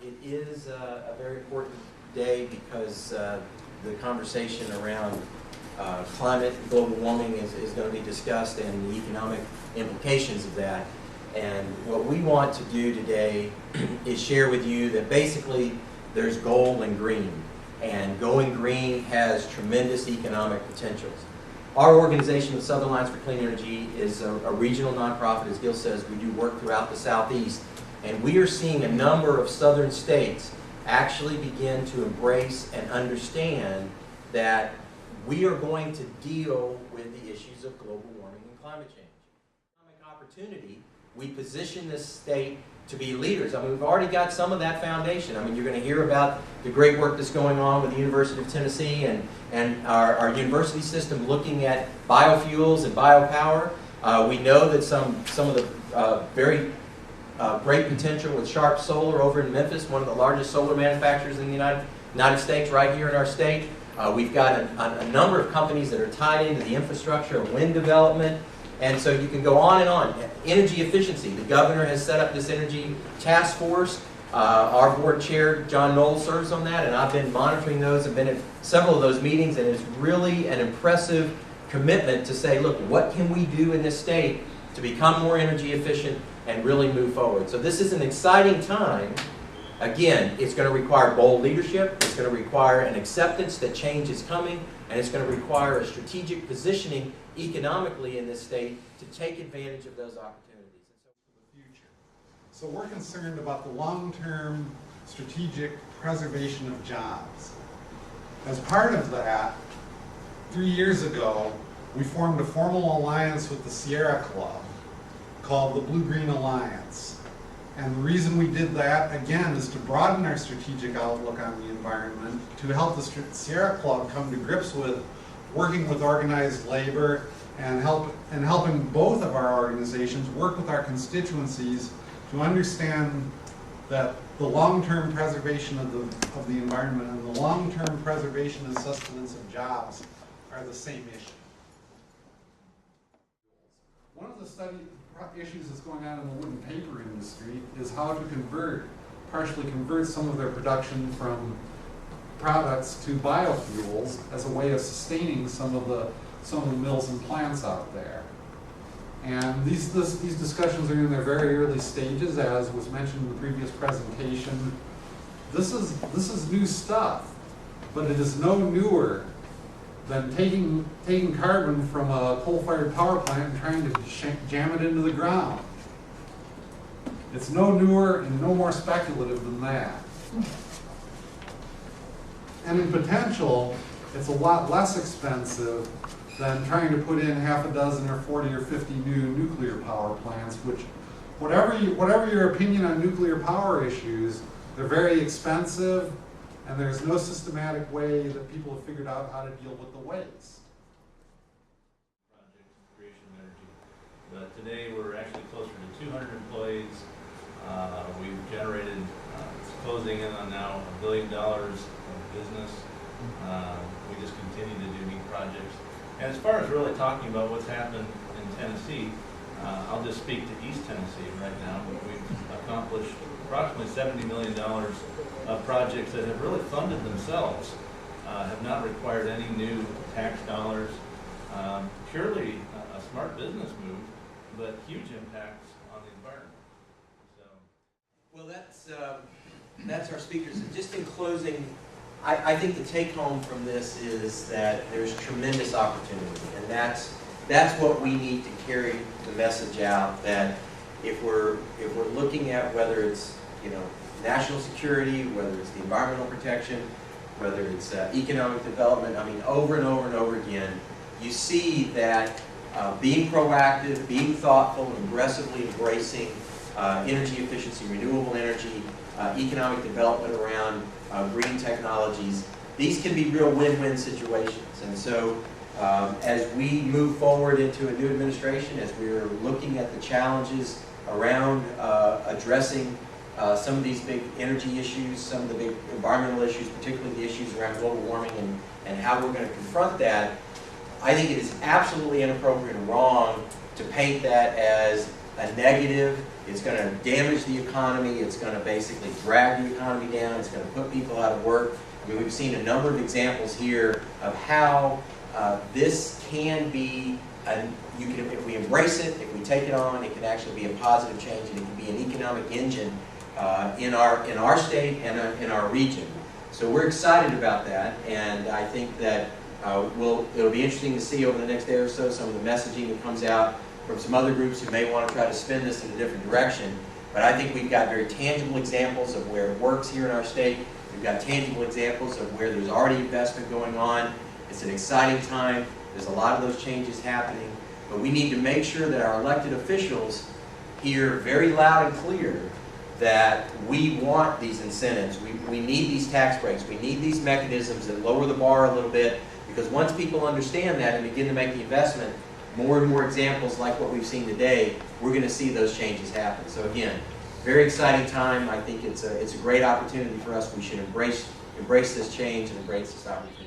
It is a very important day because the conversation around climate and global warming is going to be discussed, and the economic implications of that. And what we want to do today is share with you that basically there's gold and green, and going green has tremendous economic potentials. Our organization, the Southern Alliance for Clean Energy, is a regional nonprofit. As Gil says, we do work throughout the Southeast, and we are seeing a number of southern states actually begin to embrace and understand that we are going to deal with the issues of global warming and climate change. Economic opportunity, we position this state to be leaders. I mean, we've already got some of that foundation. I mean, you're going to hear about the great work that's going on with the University of Tennessee and our university system looking at biofuels and biopower. We know that some of the very great potential with Sharp Solar over in Memphis, one of the largest solar manufacturers in the United States, right here in our state. We've got a number of companies that are tied into the infrastructure of wind development. And so you can go on and on. Energy efficiency. The governor has set up this energy task force. Our board chair, John Knoll, serves on that, and I've been monitoring those. I've been at several of those meetings, and it's really an impressive commitment to say, look, what can we do in this state to become more energy efficient and really move forward? So this is an exciting time. Again, it's going to require bold leadership. It's going to require an acceptance that change is coming, and it's going to require a strategic positioning economically in this state to take advantage of those opportunities. For the future. So we're concerned about the long-term strategic preservation of jobs. As part of that, 3 years ago, we formed a formal alliance with the Sierra Club called the Blue-Green Alliance. And the reason we did that, again, is to broaden our strategic outlook on the environment, to help the Sierra Club come to grips with working with organized labor and helping both of our organizations work with our constituencies to understand that the long-term preservation of the environment and the long-term preservation and sustenance of jobs are the same issue. One of the issues that's going on in the wood and paper industry is how to partially convert some of their production from products to biofuels as a way of sustaining some of the mills and plants out there. And these discussions are in their very early stages, as was mentioned in the previous presentation. This is new stuff, but it is no newer than taking carbon from a coal-fired power plant and trying to jam it into the ground. It's no newer and no more speculative than that. And in potential, it's a lot less expensive than trying to put in half a dozen or 40 or 50 new nuclear power plants, which, whatever your opinion on nuclear power issues, they're very expensive, and there's no systematic way that people have figured out how to deal with the waste. Project creation of energy. But today we're actually closer to 200 employees. We've generated, it's closing in on now $1 billion of business. We just continue to do neat projects. And as far as really talking about what's happened in Tennessee, I'll just speak to East Tennessee right now. We've accomplished approximately $70 million of projects that have really funded themselves, have not required any new tax dollars. Purely a smart business move, but huge impacts on the environment. So, well, that's our speakers. And just in closing, I think the take-home from this is that there's tremendous opportunity, and that's what we need to carry the message out. That if we're looking at whether it's national security, whether it's the environmental protection, whether it's economic development, I mean, over and over and over again, you see that being proactive, being thoughtful, and aggressively embracing energy efficiency, renewable energy, economic development around green technologies, these can be real win-win situations. And so as we move forward into a new administration, as we're looking at the challenges around addressing some of these big energy issues, some of the big environmental issues, particularly the issues around global warming and how we're going to confront that, I think it is absolutely inappropriate and wrong to paint that as a negative. It's going to damage the economy. It's going to basically drag the economy down. It's going to put people out of work. I mean, we've seen a number of examples here of how this can be, if we embrace it, if we take it on, it can actually be a positive change, and it can be an economic engine in our state and in our region. So we're excited about that, and I think that it'll be interesting to see over the next day or so some of the messaging that comes out from some other groups who may want to try to spin this in a different direction. But I think we've got very tangible examples of where it works here in our state. We've got tangible examples of where there's already investment going on. It's an exciting time. There's a lot of those changes happening. But we need to make sure that our elected officials hear very loud and clear that we want these incentives. We need these tax breaks. We need these mechanisms that lower the bar a little bit, because once people understand that and begin to make the investment, more and more examples like what we've seen today, we're going to see those changes happen. So again, very exciting time. I think it's a great opportunity for us. We should embrace this change and embrace this opportunity.